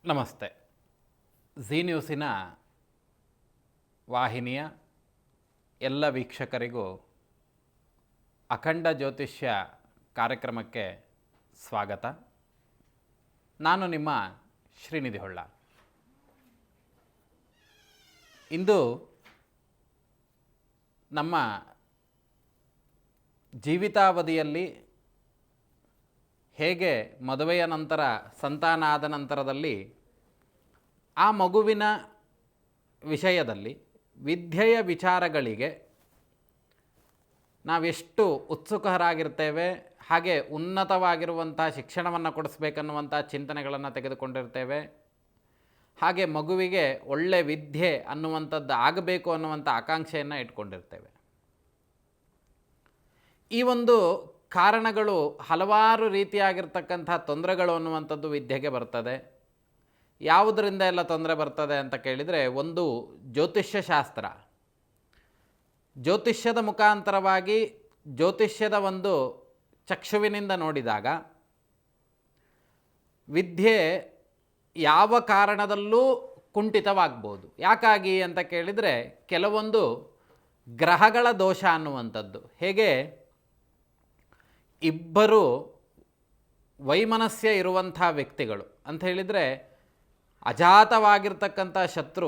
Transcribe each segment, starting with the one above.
ನಮಸ್ತೆ. ಝೀ ನ್ಯೂಸಿನ ವಾಹಿನಿಯ ಎಲ್ಲ ವೀಕ್ಷಕರಿಗೂ ಅಖಂಡ ಜ್ಯೋತಿಷ್ಯ ಕಾರ್ಯಕ್ರಮಕ್ಕೆ ಸ್ವಾಗತ. ನಾನು ನಿಮ್ಮ ಶ್ರೀನಿಧಿ ಹೊಳ್ಳ. ಇಂದು ನಮ್ಮ ಜೀವಿತಾವಧಿಯಲ್ಲಿ ಹೇಗೆ ಮದುವೆಯ ನಂತರ ಸಂತಾನ ಆದ ನಂತರದಲ್ಲಿ ಆ ಮಗುವಿನ ವಿಷಯದಲ್ಲಿ ವಿದ್ಯೆಯ ವಿಚಾರಗಳಿಗೆ ನಾವೆಷ್ಟು ಉತ್ಸುಕರಾಗಿರ್ತೇವೆ, ಹಾಗೆ ಉನ್ನತವಾಗಿರುವಂಥ ಶಿಕ್ಷಣವನ್ನು ಕೊಡಿಸ್ಬೇಕನ್ನುವಂಥ ಚಿಂತನೆಗಳನ್ನು ತೆಗೆದುಕೊಂಡಿರ್ತೇವೆ, ಹಾಗೆ ಮಗುವಿಗೆ ಒಳ್ಳೆ ವಿದ್ಯೆ ಅನ್ನುವಂಥದ್ದು ಆಗಬೇಕು ಅನ್ನುವಂಥ ಆಕಾಂಕ್ಷೆಯನ್ನು ಇಟ್ಕೊಂಡಿರ್ತೇವೆ. ಈ ಒಂದು ಕಾರಣಗಳು ಹಲವಾರು ರೀತಿಯಾಗಿರ್ತಕ್ಕಂಥ ತೊಂದರೆಗಳು ಅನ್ನುವಂಥದ್ದು ವಿದ್ಯೆಗೆ ಬರ್ತದೆ. ಯಾವುದರಿಂದ ಎಲ್ಲ ತೊಂದರೆ ಬರ್ತದೆ ಅಂತ ಕೇಳಿದರೆ, ಒಂದು ಜ್ಯೋತಿಷ್ಯ ಶಾಸ್ತ್ರ. ಜ್ಯೋತಿಷ್ಯದ ಮುಖಾಂತರವಾಗಿ ಜ್ಯೋತಿಷ್ಯದ ಒಂದು ಚಕ್ಷುವಿನಿಂದ ನೋಡಿದಾಗ ವಿದ್ಯೆ ಯಾವ ಕಾರಣದಲ್ಲೂ ಕುಂಠಿತವಾಗ್ಬೋದು. ಯಾಕಾಗಿ ಅಂತ ಕೇಳಿದರೆ, ಕೆಲವೊಂದು ಗ್ರಹಗಳ ದೋಷ ಅನ್ನುವಂಥದ್ದು. ಹೇಗೆ ಇಬ್ಬರು ವೈಮನಸ್ಯ ಇರುವಂಥ ವ್ಯಕ್ತಿಗಳು ಅಂತ ಹೇಳಿದರೆ, ಅಜಾತವಾಗಿರ್ತಕ್ಕಂಥ ಶತ್ರು,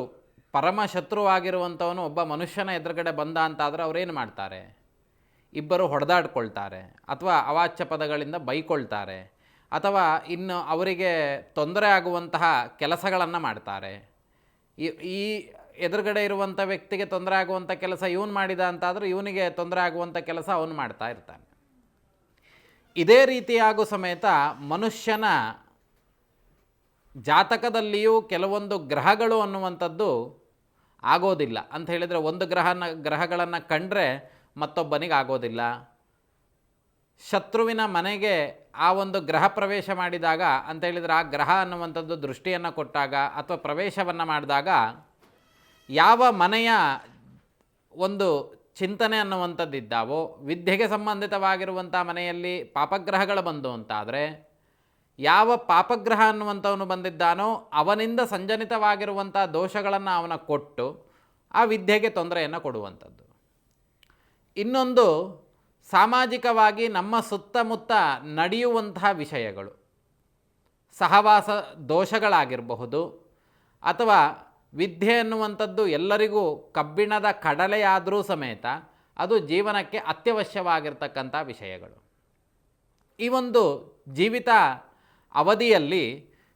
ಪರಮ ಶತ್ರುವಾಗಿರುವಂಥವನು ಒಬ್ಬ ಮನುಷ್ಯನ ಎದುರುಗಡೆ ಬಂದ ಅಂತಾದರೆ ಅವರೇನು ಮಾಡ್ತಾರೆ? ಇಬ್ಬರು ಹೊಡೆದಾಡ್ಕೊಳ್ತಾರೆ, ಅಥವಾ ಅವಾಚ್ಯ ಪದಗಳಿಂದ ಬೈಕೊಳ್ತಾರೆ, ಅಥವಾ ಇನ್ನು ಅವರಿಗೆ ತೊಂದರೆ ಆಗುವಂತಹ ಕೆಲಸಗಳನ್ನು ಮಾಡ್ತಾರೆ. ಈ ಎದುರುಗಡೆ ಇರುವಂಥ ವ್ಯಕ್ತಿಗೆ ತೊಂದರೆ ಆಗುವಂಥ ಕೆಲಸ ಇವನು ಮಾಡಿದ ಅಂತಾದರೆ ಇವನಿಗೆ ತೊಂದರೆ ಆಗುವಂಥ ಕೆಲಸ ಅವನು ಮಾಡ್ತಾ ಇರ್ತಾನೆ. ಇದೇ ರೀತಿಯಾಗೂ ಸಮೇತ ಮನುಷ್ಯನ ಜಾತಕದಲ್ಲಿಯೂ ಕೆಲವೊಂದು ಗ್ರಹಗಳು ಅನ್ನುವಂಥದ್ದು ಆಗೋದಿಲ್ಲ. ಅಂತ ಹೇಳಿದರೆ, ಒಂದು ಗ್ರಹಗಳನ್ನು ಕಂಡ್ರೆ ಮತ್ತೊಬ್ಬನಿಗೆ ಆಗೋದಿಲ್ಲ. ಶತ್ರುವಿನ ಮನೆಗೆ ಆ ಒಂದು ಗ್ರಹ ಪ್ರವೇಶ ಮಾಡಿದಾಗ ಅಂತ ಹೇಳಿದರೆ, ಆ ಗ್ರಹ ಅನ್ನುವಂಥದ್ದು ದೃಷ್ಟಿಯನ್ನು ಕೊಟ್ಟಾಗ ಅಥವಾ ಪ್ರವೇಶವನ್ನು ಮಾಡಿದಾಗ ಯಾವ ಮನೆಯ ಒಂದು ಚಿಂತನೆ ಅನ್ನುವಂಥದ್ದಿದ್ದಾವೋ, ವಿದ್ಯೆಗೆ ಸಂಬಂಧಿತವಾಗಿರುವಂಥ ಮನೆಯಲ್ಲಿ ಪಾಪಗ್ರಹಗಳು ಬಂದು ಅಂತಾದರೆ, ಯಾವ ಪಾಪಗ್ರಹ ಅನ್ನುವಂಥವನು ಬಂದಿದ್ದಾನೋ ಅವನಿಂದ ಸಂಜನಿತವಾಗಿರುವಂಥ ದೋಷಗಳನ್ನು ಅವನ ಕೊಟ್ಟು ಆ ವಿದ್ಯೆಗೆ ತೊಂದರೆಯನ್ನು ಕೊಡುವಂಥದ್ದು. ಇನ್ನೊಂದು, ಸಾಮಾಜಿಕವಾಗಿ ನಮ್ಮ ಸುತ್ತಮುತ್ತ ನಡೆಯುವಂತಹ ವಿಷಯಗಳು, ಸಹವಾಸ ದೋಷಗಳಾಗಿರಬಹುದು, ಅಥವಾ ವಿದ್ಯೆ ಅನ್ನುವಂಥದ್ದು ಎಲ್ಲರಿಗೂ ಕಬ್ಬಿಣದ ಕಡಲೆಯಾದರೂ ಸಮೇತ ಅದು ಜೀವನಕ್ಕೆ ಅತ್ಯವಶ್ಯವಾಗಿರ್ತಕ್ಕಂಥ ವಿಷಯಗಳು. ಈ ಒಂದು ಜೀವಿತ ಅವಧಿಯಲ್ಲಿ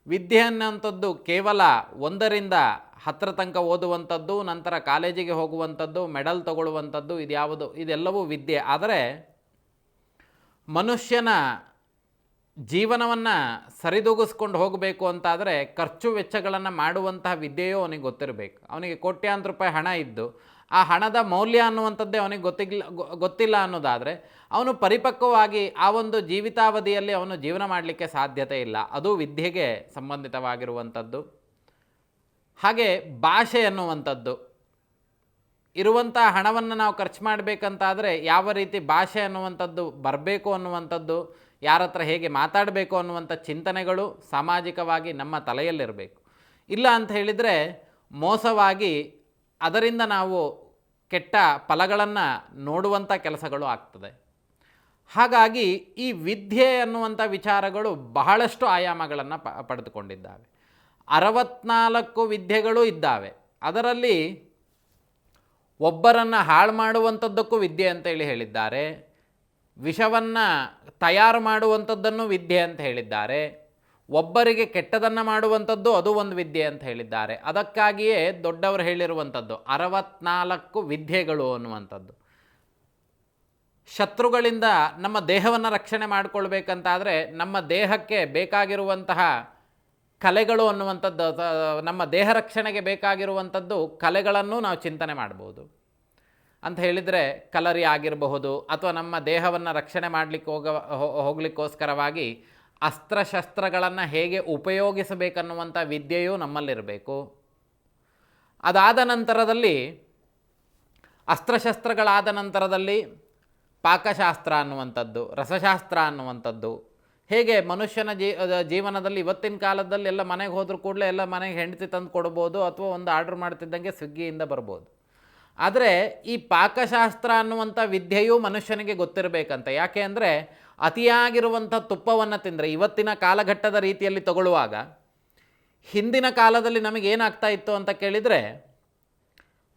ವಿದ್ಯೆ ಅನ್ನುವಂಥದ್ದು ಕೇವಲ 1ರಿಂದ 10 ತನಕ ಓದುವಂಥದ್ದು, ನಂತರ ಕಾಲೇಜಿಗೆ ಹೋಗುವಂಥದ್ದು, ಮೆಡಲ್ ತಗೊಳ್ಳುವಂಥದ್ದು, ಇದೆಲ್ಲವೂ ವಿದ್ಯೆ. ಆದರೆ ಮನುಷ್ಯನ ಜೀವನವನ್ನು ಸರಿದೂಗಿಸ್ಕೊಂಡು ಹೋಗಬೇಕು ಅಂತಾದರೆ ಖರ್ಚು ವೆಚ್ಚಗಳನ್ನು ಮಾಡುವಂತಹ ವಿದ್ಯೆಯೂ ಅವನಿಗೆ ಗೊತ್ತಿರಬೇಕು. ಅವನಿಗೆ ಕೋಟ್ಯಾಂತರ ರೂಪಾಯಿ ಹಣ ಇದ್ದು ಆ ಹಣದ ಮೌಲ್ಯ ಅನ್ನುವಂಥದ್ದೇ ಅವನಿಗೆ ಗೊತ್ತಿಲ್ಲ ಅನ್ನೋದಾದರೆ ಅವನು ಪರಿಪಕ್ವವಾಗಿ ಆ ಒಂದು ಜೀವಿತಾವಧಿಯಲ್ಲಿ ಅವನು ಜೀವನ ಮಾಡಲಿಕ್ಕೆ ಸಾಧ್ಯತೆ ಇಲ್ಲ. ಅದು ವಿದ್ಯೆಗೆ ಸಂಬಂಧಿತವಾಗಿರುವಂಥದ್ದು. ಹಾಗೆ ಭಾಷೆ ಅನ್ನುವಂಥದ್ದು, ಇರುವಂಥ ಹಣವನ್ನು ನಾವು ಖರ್ಚು ಮಾಡಬೇಕಂತಾದರೆ ಯಾವ ರೀತಿ ಭಾಷೆ ಅನ್ನುವಂಥದ್ದು ಬರಬೇಕು ಅನ್ನುವಂಥದ್ದು, ಯಾರ ಹತ್ರ ಹೇಗೆ ಮಾತಾಡಬೇಕು ಅನ್ನುವಂಥ ಚಿಂತನೆಗಳು ಸಾಮಾಜಿಕವಾಗಿ ನಮ್ಮ ತಲೆಯಲ್ಲಿರಬೇಕು. ಇಲ್ಲ ಅಂತ ಹೇಳಿದರೆ ಮೋಸವಾಗಿ ಅದರಿಂದ ನಾವು ಕೆಟ್ಟ ಫಲಗಳನ್ನು ನೋಡುವಂಥ ಕೆಲಸಗಳು ಆಗ್ತದೆ. ಹಾಗಾಗಿ ಈ ವಿದ್ಯೆ ಅನ್ನುವಂಥ ವಿಚಾರಗಳು ಬಹಳಷ್ಟು ಆಯಾಮಗಳನ್ನು ಪಡೆದುಕೊಂಡಿದ್ದಾವೆ. 64 ವಿದ್ಯೆಗಳು ಇದ್ದಾವೆ. ಅದರಲ್ಲಿ ಒಬ್ಬರನ್ನು ಹಾಳು ಮಾಡುವಂಥದ್ದಕ್ಕೂ ವಿದ್ಯೆ ಅಂತೇಳಿ ಹೇಳಿದ್ದಾರೆ, ವಿಷವನ್ನು ತಯಾರು ಮಾಡುವಂಥದ್ದನ್ನು ವಿದ್ಯೆ ಅಂತ ಹೇಳಿದ್ದಾರೆ, ಒಬ್ಬರಿಗೆ ಕೆಟ್ಟದನ್ನು ಮಾಡುವಂಥದ್ದು ಅದು ಒಂದು ವಿದ್ಯೆ ಅಂತ ಹೇಳಿದ್ದಾರೆ. ಅದಕ್ಕಾಗಿಯೇ ದೊಡ್ಡವರು ಹೇಳಿರುವಂಥದ್ದು 64 ವಿದ್ಯೆಗಳು ಅನ್ನುವಂಥದ್ದು. ಶತ್ರುಗಳಿಂದ ನಮ್ಮ ದೇಹವನ್ನು ರಕ್ಷಣೆ ಮಾಡಿಕೊಳ್ಬೇಕಂತಾದರೆ ನಮ್ಮ ದೇಹಕ್ಕೆ ಬೇಕಾಗಿರುವಂತಹ ಕಲೆಗಳು ಅನ್ನುವಂಥದ್ದು, ನಮ್ಮ ದೇಹ ರಕ್ಷಣೆಗೆ ಬೇಕಾಗಿರುವಂಥದ್ದು ಕಲೆಗಳನ್ನು ನಾವು ಚಿಂತನೆ ಮಾಡ್ಬೋದು. ಅಂತ ಹೇಳಿದರೆ ಕಲರಿ ಆಗಿರಬಹುದು, ಅಥವಾ ನಮ್ಮ ದೇಹವನ್ನು ರಕ್ಷಣೆ ಮಾಡಲಿಕ್ಕೆ ಹೋಗಲಿಕ್ಕೋಸ್ಕರವಾಗಿ ಅಸ್ತ್ರಶಸ್ತ್ರಗಳನ್ನು ಹೇಗೆ ಉಪಯೋಗಿಸಬೇಕನ್ನುವಂಥ ವಿದ್ಯೆಯೂ ನಮ್ಮಲ್ಲಿರಬೇಕು. ಅದಾದ ನಂತರದಲ್ಲಿ, ಅಸ್ತ್ರಶಸ್ತ್ರಗಳಾದ ನಂತರದಲ್ಲಿ ಪಾಕಶಾಸ್ತ್ರ ಅನ್ನುವಂಥದ್ದು, ರಸಶಾಸ್ತ್ರ ಅನ್ನುವಂಥದ್ದು, ಹೇಗೆ ಮನುಷ್ಯನ ಜೀವನದಲ್ಲಿ ಇವತ್ತಿನ ಕಾಲದಲ್ಲಿ ಎಲ್ಲ ಮನೆಗೆ ಹೋದ್ರೂ ಕೂಡಲೇ ಎಲ್ಲ ಮನೆಗೆ ಹೆಂಡತಿ ತಂದು ಕೊಡ್ಬೋದು, ಅಥವಾ ಒಂದು ಆರ್ಡ್ರ್ ಮಾಡ್ತಿದ್ದಂಗೆ ಸ್ವಿಗ್ಗಿಯಿಂದ ಬರ್ಬೋದು. ಆದರೆ ಈ ಪಾಕಶಾಸ್ತ್ರ ಅನ್ನುವಂಥ ವಿದ್ಯೆಯೂ ಮನುಷ್ಯನಿಗೆ ಗೊತ್ತಿರಬೇಕಂತ. ಯಾಕೆ ಅಂದರೆ ಅತಿಯಾಗಿರುವಂಥ ತುಪ್ಪವನ್ನು ತಿಂದರೆ, ಇವತ್ತಿನ ಕಾಲಘಟ್ಟದ ರೀತಿಯಲ್ಲಿ ತಗೊಳ್ಳುವಾಗ ಹಿಂದಿನ ಕಾಲದಲ್ಲಿ ನಮಗೇನಾಗ್ತಾ ಇತ್ತು ಅಂತ ಕೇಳಿದರೆ,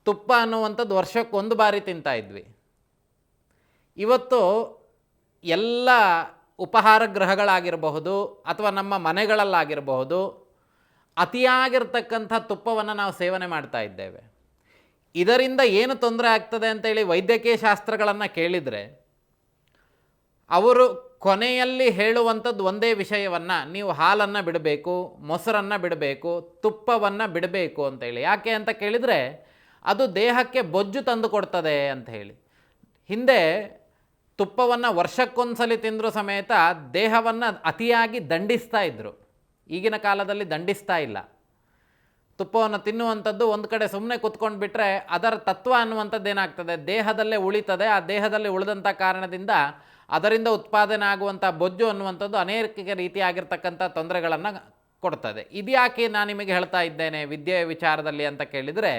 ತುಪ್ಪ ಅನ್ನುವಂಥದ್ದು ವರ್ಷಕ್ಕೊಂದು ಬಾರಿ ತಿಂತಾ ಇದ್ವಿ. ಇವತ್ತು ಎಲ್ಲ ಉಪಹಾರ ಗೃಹಗಳಾಗಿರಬಹುದು ಅಥವಾ ನಮ್ಮ ಮನೆಗಳಲ್ಲಾಗಿರಬಹುದು, ಅತಿಯಾಗಿರ್ತಕ್ಕಂಥ ತುಪ್ಪವನ್ನು ನಾವು ಸೇವನೆ ಮಾಡ್ತಾ ಇದ್ದೇವೆ. ಇದರಿಂದ ಏನು ತೊಂದರೆ ಆಗ್ತದೆ ಅಂತೇಳಿ ವೈದ್ಯಕೀಯ ಶಾಸ್ತ್ರಗಳನ್ನು ಕೇಳಿದರೆ ಅವರು ಕೊನೆಯಲ್ಲಿ ಹೇಳುವಂಥದ್ದು ಒಂದೇ ವಿಷಯವನ್ನು, ನೀವು ಹಾಲನ್ನು ಬಿಡಬೇಕು, ಮೊಸರನ್ನು ಬಿಡಬೇಕು, ತುಪ್ಪವನ್ನು ಬಿಡಬೇಕು ಅಂತೇಳಿ. ಯಾಕೆ ಅಂತ ಕೇಳಿದರೆ ಅದು ದೇಹಕ್ಕೆ ಬೊಜ್ಜು ತಂದು ಕೊಡ್ತದೆ ಅಂತ ಹೇಳಿ. ಹಿಂದೆ ತುಪ್ಪವನ್ನು ವರ್ಷಕ್ಕೊಂದ್ಸಲಿ ತಿಂದರೂ ಸಮೇತ ದೇಹವನ್ನು ಅತಿಯಾಗಿ ದಂಡಿಸ್ತಾ ಇದ್ದರು. ಈಗಿನ ಕಾಲದಲ್ಲಿ ದಂಡಿಸ್ತಾ ಇಲ್ಲ. ತುಪ್ಪವನ್ನು ತಿನ್ನುವಂಥದ್ದು ಒಂದು ಕಡೆ ಸುಮ್ಮನೆ ಕುತ್ಕೊಂಡು ಬಿಟ್ಟರೆ ಅದರ ತತ್ವ ಅನ್ನುವಂಥದ್ದು ಏನಾಗ್ತದೆ, ದೇಹದಲ್ಲೇ ಉಳಿತದೆ. ಆ ದೇಹದಲ್ಲಿ ಉಳಿದಂಥ ಕಾರಣದಿಂದ ಅದರಿಂದ ಉತ್ಪಾದನೆ ಆಗುವಂಥ ಬೊಜ್ಜು ಅನ್ನುವಂಥದ್ದು ಅನೇಕ ರೀತಿಯಾಗಿರ್ತಕ್ಕಂಥ ತೊಂದರೆಗಳನ್ನು ಕೊಡ್ತದೆ. ಇದ್ಯಾಕೆ ನಾನು ನಿಮಗೆ ಹೇಳ್ತಾ ಇದ್ದೇನೆ ವಿದ್ಯೆಯ ವಿಚಾರದಲ್ಲಿ ಅಂತ ಕೇಳಿದರೆ,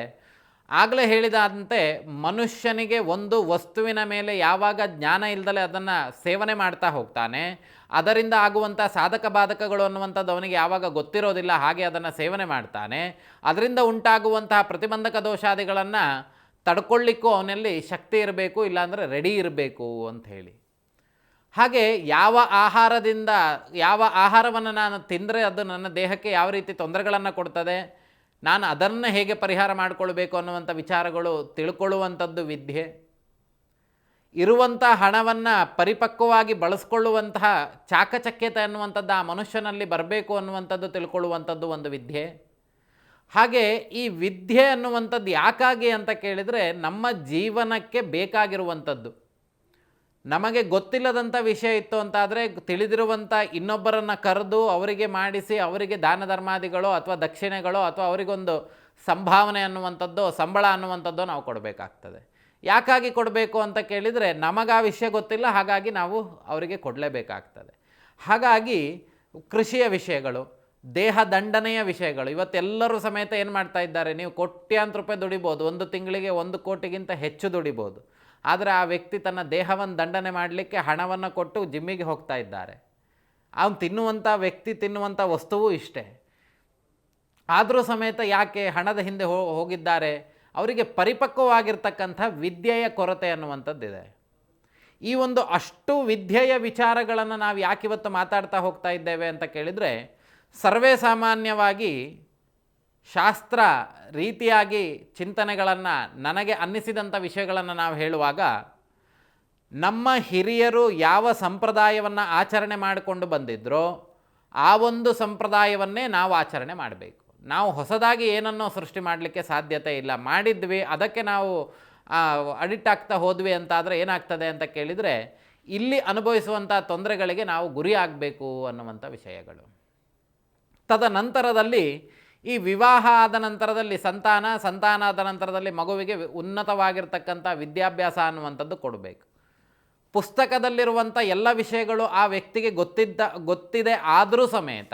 ಆಗಲೇ ಹೇಳಿದಂತೆ ಮನುಷ್ಯನಿಗೆ ಒಂದು ವಸ್ತುವಿನ ಮೇಲೆ ಯಾವಾಗ ಜ್ಞಾನ ಇಲ್ಲದಲೇ ಅದನ್ನು ಸೇವನೆ ಮಾಡ್ತಾ ಹೋಗ್ತಾನೆ, ಅದರಿಂದ ಆಗುವಂಥ ಸಾಧಕ ಬಾಧಕಗಳು ಅನ್ನುವಂಥದ್ದು ಅವನಿಗೆ ಯಾವಾಗ ಗೊತ್ತಿರೋದಿಲ್ಲ, ಹಾಗೆ ಅದನ್ನು ಸೇವನೆ ಮಾಡ್ತಾನೆ, ಅದರಿಂದ ಉಂಟಾಗುವಂತಹ ಪ್ರತಿಬಂಧಕ ದೋಷಾದಿಗಳನ್ನು ತಡ್ಕೊಳ್ಳಿಕ್ಕೂ ಅವನಲ್ಲಿ ಶಕ್ತಿ ಇರಬೇಕು, ಇಲ್ಲಾಂದರೆ ರೆಡಿ ಇರಬೇಕು ಅಂತ ಹೇಳಿ. ಹಾಗೆ ಯಾವ ಆಹಾರವನ್ನು ನಾನು ತಿಂದರೆ ಅದು ನನ್ನ ದೇಹಕ್ಕೆ ಯಾವ ರೀತಿ ತೊಂದರೆಗಳನ್ನು ಕೊಡ್ತದೆ, ನಾನು ಅದನ್ನು ಹೇಗೆ ಪರಿಹಾರ ಮಾಡಿಕೊಳ್ಬೇಕು ಅನ್ನುವಂಥ ವಿಚಾರಗಳು ತಿಳ್ಕೊಳ್ಳುವಂಥದ್ದು ವಿದ್ಯೆ. ಇರುವಂಥ ಹಣವನ್ನು ಪರಿಪಕ್ವವಾಗಿ ಬಳಸ್ಕೊಳ್ಳುವಂತಹ ಚಾಕಚಕ್ಯತೆ ಅನ್ನುವಂಥದ್ದು ಆ ಮನುಷ್ಯನಲ್ಲಿ ಬರಬೇಕು ಅನ್ನುವಂಥದ್ದು ತಿಳ್ಕೊಳ್ಳುವಂಥದ್ದು ಒಂದು ವಿದ್ಯೆ. ಹಾಗೆ ಈ ವಿದ್ಯೆ ಅನ್ನುವಂಥದ್ದು ಯಾಕಾಗಿ ಅಂತ ಕೇಳಿದರೆ, ನಮ್ಮ ಜೀವನಕ್ಕೆ ಬೇಕಾಗಿರುವಂಥದ್ದು. ನಮಗೆ ಗೊತ್ತಿಲ್ಲದಂಥ ವಿಷಯ ಇತ್ತು ಅಂತಾದರೆ ತಿಳಿದಿರುವಂಥ ಇನ್ನೊಬ್ಬರನ್ನು ಕರೆದು ಅವರಿಗೆ ಮಾಡಿಸಿ ಅವರಿಗೆ ದಾನ ಧರ್ಮಾದಿಗಳು ಅಥವಾ ದಕ್ಷಿಣೆಗಳು ಅಥವಾ ಅವರಿಗೊಂದು ಸಂಭಾವನೆ ಅನ್ನುವಂಥದ್ದು, ಸಂಬಳ ಅನ್ನುವಂಥದ್ದು ನಾವು ಕೊಡಬೇಕಾಗ್ತದೆ. ಯಾಕಾಗಿ ಕೊಡಬೇಕು ಅಂತ ಕೇಳಿದರೆ, ನಮಗೆ ಆ ವಿಷಯ ಗೊತ್ತಿಲ್ಲ, ಹಾಗಾಗಿ ನಾವು ಅವರಿಗೆ ಕೊಡಲೇಬೇಕಾಗ್ತದೆ. ಹಾಗಾಗಿ ಕೃಷಿಯ ವಿಷಯಗಳು, ದೇಹ ದಂಡನೆಯ ವಿಷಯಗಳು, ಇವತ್ತೆಲ್ಲರೂ ಸಮೇತ ಏನು ಮಾಡ್ತಾ ಇದ್ದಾರೆ, ನೀವು ಕೋಟ್ಯಾಂತರ ರೂಪಾಯಿ ದುಡಿಬೋದು, ಒಂದು ತಿಂಗಳಿಗೆ 1 ಕೋಟಿಗಿಂತ ಹೆಚ್ಚು ದುಡಿಬೋದು. ಆದರೆ ಆ ವ್ಯಕ್ತಿ ತನ್ನ ದೇಹವನ್ನು ದಂಡನೆ ಮಾಡಲಿಕ್ಕೆ ಹಣವನ್ನು ಕೊಟ್ಟು ಜಿಮ್ಮಿಗೆ ಹೋಗ್ತಾ ಇದ್ದಾರೆ. ಅವನು ತಿನ್ನುವಂಥ ವ್ಯಕ್ತಿ ತಿನ್ನುವಂಥ ವಸ್ತುವು ಇಷ್ಟೇ. ಆದರೂ ಸಮೇತ ಯಾಕೆ ಹಣದ ಹಿಂದೆ ಹೋಗಿದ್ದಾರೆ? ಅವರಿಗೆ ಪರಿಪಕ್ವವಾಗಿರ್ತಕ್ಕಂಥ ವಿದ್ಯೆಯ ಕೊರತೆ ಅನ್ನುವಂಥದ್ದಿದೆ. ಈ ಒಂದು ಅಷ್ಟು ವಿದ್ಯೆಯ ವಿಚಾರಗಳನ್ನು ನಾವು ಯಾಕಿವತ್ತು ಮಾತಾಡ್ತಾ ಹೋಗ್ತಾ ಇದ್ದೇವೆ ಅಂತ ಕೇಳಿದರೆ, ಸರ್ವೇ ಸಾಮಾನ್ಯವಾಗಿ ಶಾಸ್ತ್ರ ರೀತಿಯಾಗಿ ಚಿಂತನೆಗಳನ್ನು, ನನಗೆ ಅನ್ನಿಸಿದಂಥ ವಿಷಯಗಳನ್ನು ನಾವು ಹೇಳುವಾಗ, ನಮ್ಮ ಹಿರಿಯರು ಯಾವ ಸಂಪ್ರದಾಯವನ್ನು ಆಚರಣೆ ಮಾಡಿಕೊಂಡು ಬಂದಿದ್ದರೋ ಆ ಒಂದು ಸಂಪ್ರದಾಯವನ್ನೇ ನಾವು ಆಚರಣೆ ಮಾಡಬೇಕು. ನಾವು ಹೊಸದಾಗಿ ಏನನ್ನೋ ಸೃಷ್ಟಿ ಮಾಡಲಿಕ್ಕೆ ಸಾಧ್ಯತೆ ಇಲ್ಲ. ಮಾಡಿದ್ವಿ, ಅದಕ್ಕೆ ನಾವು ಅಡಿಕ್ಟ್ ಆಗ್ತಾ ಹೋದ್ವಿ ಅಂತಾದರೆ ಏನಾಗ್ತದೆ ಅಂತ ಕೇಳಿದರೆ, ಇಲ್ಲಿ ಅನುಭವಿಸುವಂಥ ತೊಂದರೆಗಳಿಗೆ ನಾವು ಗುರಿ ಆಗಬೇಕು ಅನ್ನುವಂಥ ವಿಷಯಗಳು. ತದನಂತರದಲ್ಲಿ ಈ ವಿವಾಹ ಆದ ನಂತರದಲ್ಲಿ ಸಂತಾನ ಆದ ನಂತರದಲ್ಲಿ ಮಗುವಿಗೆ ಉನ್ನತವಾಗಿರ್ತಕ್ಕಂಥ ವಿದ್ಯಾಭ್ಯಾಸ ಅನ್ನುವಂಥದ್ದು ಕೊಡಬೇಕು. ಪುಸ್ತಕದಲ್ಲಿರುವಂಥ ಎಲ್ಲ ವಿಷಯಗಳು ಆ ವ್ಯಕ್ತಿಗೆ ಗೊತ್ತಿದೆ ಆದರೂ ಸಮೇತ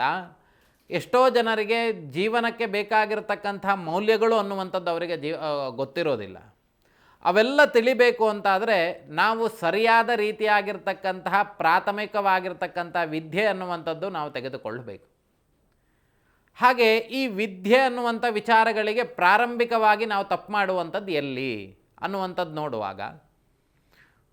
ಎಷ್ಟೋ ಜನರಿಗೆ ಜೀವನಕ್ಕೆ ಬೇಕಾಗಿರ್ತಕ್ಕಂಥ ಮೌಲ್ಯಗಳು ಅನ್ನುವಂಥದ್ದು ಅವರಿಗೆ ಗೊತ್ತಿರೋದಿಲ್ಲ. ಅವೆಲ್ಲ ತಿಳಿಬೇಕು ಅಂತಾದರೆ ನಾವು ಸರಿಯಾದ ರೀತಿಯಾಗಿರ್ತಕ್ಕಂತಹ ಪ್ರಾಥಮಿಕವಾಗಿರ್ತಕ್ಕಂಥ ವಿದ್ಯೆ ಅನ್ನುವಂಥದ್ದು ನಾವು ತೆಗೆದುಕೊಳ್ಳಬೇಕು. ಹಾಗೆ ಈ ವಿದ್ಯೆ ಅನ್ನುವಂಥ ವಿಚಾರಗಳಿಗೆ ಪ್ರಾರಂಭಿಕವಾಗಿ ನಾವು ತಪ್ಪು ಮಾಡುವಂಥದ್ದು ಎಲ್ಲಿ ಅನ್ನುವಂಥದ್ದು ನೋಡುವಾಗ,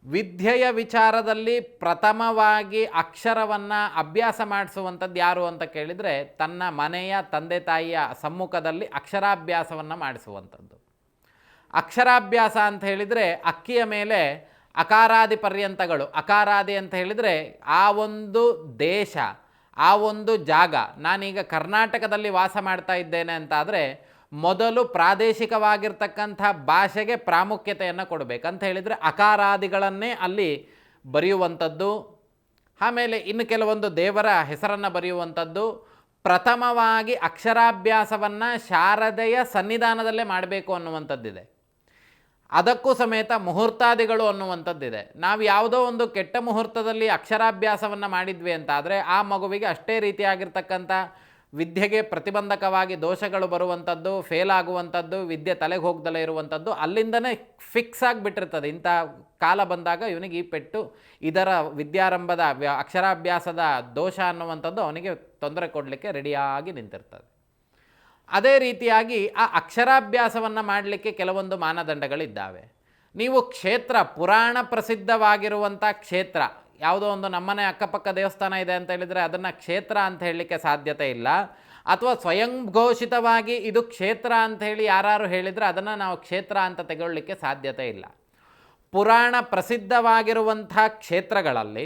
ವಿದ್ಯೆಯ ವಿಚಾರದಲ್ಲಿ ಪ್ರಥಮವಾಗಿ ಅಕ್ಷರವನ್ನು ಅಭ್ಯಾಸ ಮಾಡಿಸುವಂಥದ್ದು ಯಾರು ಅಂತ ಕೇಳಿದರೆ, ತನ್ನ ಮನೆಯ ತಂದೆ ತಾಯಿಯ ಸಮ್ಮುಖದಲ್ಲಿ ಅಕ್ಷರಾಭ್ಯಾಸವನ್ನು ಮಾಡಿಸುವಂಥದ್ದು. ಅಕ್ಷರಾಭ್ಯಾಸ ಅಂತ ಹೇಳಿದರೆ ಅಕ್ಕಿಯ ಮೇಲೆ ಅಕಾರಾದಿ ಪರ್ಯಂತಗಳು. ಅಕಾರಾದಿ ಅಂತ ಹೇಳಿದರೆ ಆ ಒಂದು ದೇಶ, ಆ ಒಂದು ಜಾಗ. ನಾನೀಗ ಕರ್ನಾಟಕದಲ್ಲಿ ವಾಸ ಮಾಡ್ತಾ ಇದ್ದೇನೆ ಅಂತಾದರೆ ಮೊದಲು ಪ್ರಾದೇಶಿಕವಾಗಿರ್ತಕ್ಕಂಥ ಭಾಷೆಗೆ ಪ್ರಾಮುಖ್ಯತೆಯನ್ನು ಕೊಡಬೇಕಂತ ಹೇಳಿದರೆ ಅಕಾರಾದಿಗಳನ್ನೇ ಅಲ್ಲಿ ಬರೆಯುವಂಥದ್ದು. ಆಮೇಲೆ ಇನ್ನು ಕೆಲವೊಂದು ದೇವರ ಹೆಸರನ್ನು ಬರೆಯುವಂಥದ್ದು. ಪ್ರಥಮವಾಗಿ ಅಕ್ಷರಾಭ್ಯಾಸವನ್ನು ಶಾರದೆಯ ಸನ್ನಿಧಾನದಲ್ಲೇ ಮಾಡಬೇಕು ಅನ್ನುವಂಥದ್ದಿದೆ. ಅದಕ್ಕೂ ಸಮೇತ ಮುಹೂರ್ತಾದಿಗಳು ಅನ್ನುವಂಥದ್ದಿದೆ. ನಾವು ಯಾವುದೋ ಒಂದು ಕೆಟ್ಟ ಮುಹೂರ್ತದಲ್ಲಿ ಅಕ್ಷರಾಭ್ಯಾಸವನ್ನು ಮಾಡಿದ್ವಿ ಅಂತಾದರೆ ಆ ಮಗುವಿಗೆ ಅಷ್ಟೇ ರೀತಿಯಾಗಿರ್ತಕ್ಕಂಥ ವಿದ್ಯೆಗೆ ಪ್ರತಿಬಂಧಕವಾಗಿ ದೋಷಗಳು ಬರುವಂಥದ್ದು, ಫೇಲ್ ಆಗುವಂಥದ್ದು, ವಿದ್ಯೆ ತಲೆಗೆ ಹೋಗ್ದಲೇ ಇರುವಂಥದ್ದು ಅಲ್ಲಿಂದನೇ ಫಿಕ್ಸ್ ಆಗಿಬಿಟ್ಟಿರ್ತದೆ. ಇಂಥ ಕಾಲ ಬಂದಾಗ ಇವನಿಗೆ ಈ ಪೆಟ್ಟು, ಇದರ ವಿದ್ಯಾರಂಭದ ಅಕ್ಷರಾಭ್ಯಾಸದ ದೋಷ ಅನ್ನುವಂಥದ್ದು ಅವನಿಗೆ ತೊಂದರೆ ಕೊಡಲಿಕ್ಕೆ ರೆಡಿಯಾಗಿ ನಿಂತಿರ್ತದೆ. ಅದೇ ರೀತಿಯಾಗಿ ಆ ಅಕ್ಷರಾಭ್ಯಾಸವನ್ನು ಮಾಡಲಿಕ್ಕೆ ಕೆಲವೊಂದು ಮಾನದಂಡಗಳಿದ್ದಾವೆ. ನೀವು ಕ್ಷೇತ್ರ, ಪುರಾಣ ಪ್ರಸಿದ್ಧವಾಗಿರುವಂಥ ಕ್ಷೇತ್ರ ಯಾವುದೋ ಒಂದು ನಮ್ಮನೆ ಅಕ್ಕಪಕ್ಕ ದೇವಸ್ಥಾನ ಇದೆ ಅಂತ ಹೇಳಿದರೆ ಅದನ್ನು ಕ್ಷೇತ್ರ ಅಂತ ಹೇಳಲಿಕ್ಕೆ ಸಾಧ್ಯತೆ ಇಲ್ಲ. ಅಥವಾ ಸ್ವಯಂ ಘೋಷಿತವಾಗಿ ಇದು ಕ್ಷೇತ್ರ ಅಂತ ಹೇಳಿ ಯಾರು ಹೇಳಿದರೆ ಅದನ್ನು ನಾವು ಕ್ಷೇತ್ರ ಅಂತ ತೆಗೊಳ್ಳಿಕ್ಕೆ ಸಾಧ್ಯತೆ ಇಲ್ಲ. ಪುರಾಣ ಪ್ರಸಿದ್ಧವಾಗಿರುವಂಥ ಕ್ಷೇತ್ರಗಳಲ್ಲಿ